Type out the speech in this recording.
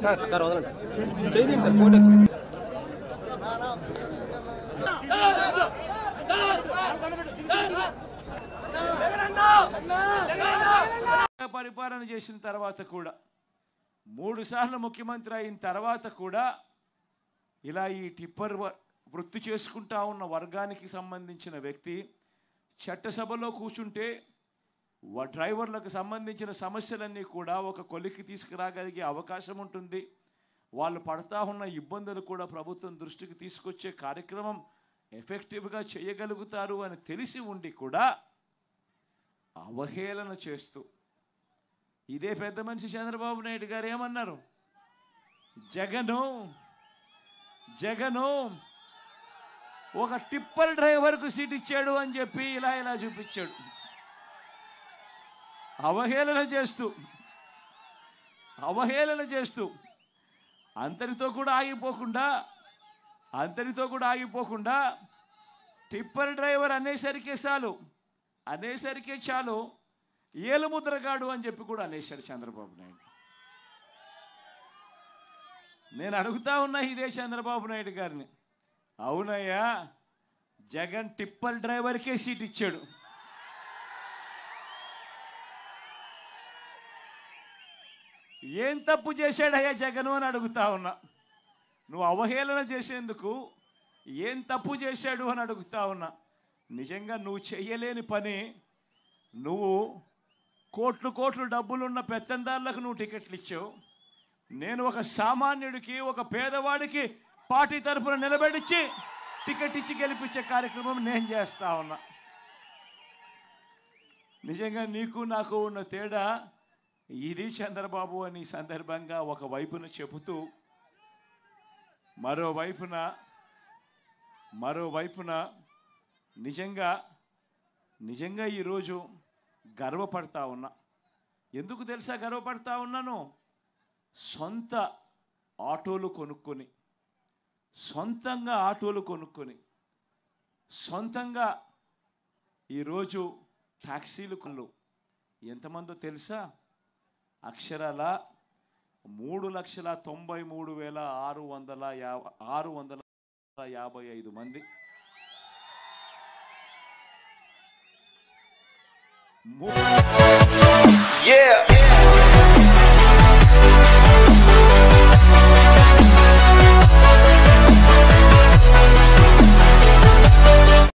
Sir వదలండి చేయండి sir photo పరిపాలన చేసిన తర్వాత కూడా 3 సార్లు ముఖ్యమంత్రి అయిన తర్వాత కూడా ఇలా ఈ టిప్పర్ వృత్తి చేసుకుంటా ఉన్న వర్గానికి సంబంధించిన వ్యక్తి చట్టసభలో కూర్చుంటే డ్రైవర్లకు సంబంధించిన సమస్యలన్నీ కూడా ఒక కొలిక్కి తీసుకురాగలిగే అవకాశం ఉంటుంది. వాళ్ళు పడతా ఉన్న ఇబ్బందులు కూడా ప్రభుత్వం దృష్టికి తీసుకొచ్చే కార్యక్రమం ఎఫెక్టివ్గా చేయగలుగుతారు అని తెలిసి ఉండి కూడా అవహేళన చేస్తూ ఇదే పెద్ద మనిషి చంద్రబాబు నాయుడు గారు ఏమన్నారు, జగను ఒక టిప్పర్ డ్రైవర్కు సీట్ ఇచ్చాడు అని చెప్పి ఇలా చూపించాడు. అవహేళన చేస్తూ అంతటితో కూడా ఆగిపోకుండా టిప్పర్ డ్రైవర్ అనేసరికే చాలు ఏలుముద్రగాడు అని చెప్పి కూడా అనేశాడు చంద్రబాబు నాయుడు. నేను అడుగుతా ఉన్నా ఇదే చంద్రబాబు నాయుడు గారిని, అవునయ్యా జగన్ టిప్పర్ డ్రైవర్కే సీట్ ఇచ్చాడు, ఏం తప్పు చేశాడయ్యా జగను అని అడుగుతా ఉన్నా. నువ్వు అవహేళన చేసేందుకు ఏం తప్పు చేశాడు అని అడుగుతా ఉన్నా. నిజంగా నువ్వు చెయ్యలేని పని, నువ్వు కోట్లు డబ్బులున్న పెత్తందారులకు నువ్వు టికెట్లు ఇచ్చావు. నేను ఒక సామాన్యుడికి, ఒక పేదవాడికి పార్టీ తరఫున నిలబెట్టించి టికెట్ ఇచ్చి గెలిపించే కార్యక్రమం నేను చేస్తా ఉన్నా. నిజంగా నీకు నాకు ఉన్న తేడా ఇది చంద్రబాబు అని సందర్భంగా ఒకవైపున చెబుతూ మరోవైపున నిజంగా ఈరోజు గర్వపడతా ఉన్నా. ఎందుకు తెలుసా గర్వపడతా ఉన్నాను? సొంత ఆటోలు కొనుక్కొని, సొంతంగా ఈరోజు టాక్సీలు కొను ఎంతమందో తెలుసా? అక్షరాల 3,93,655 మంది. Yeah.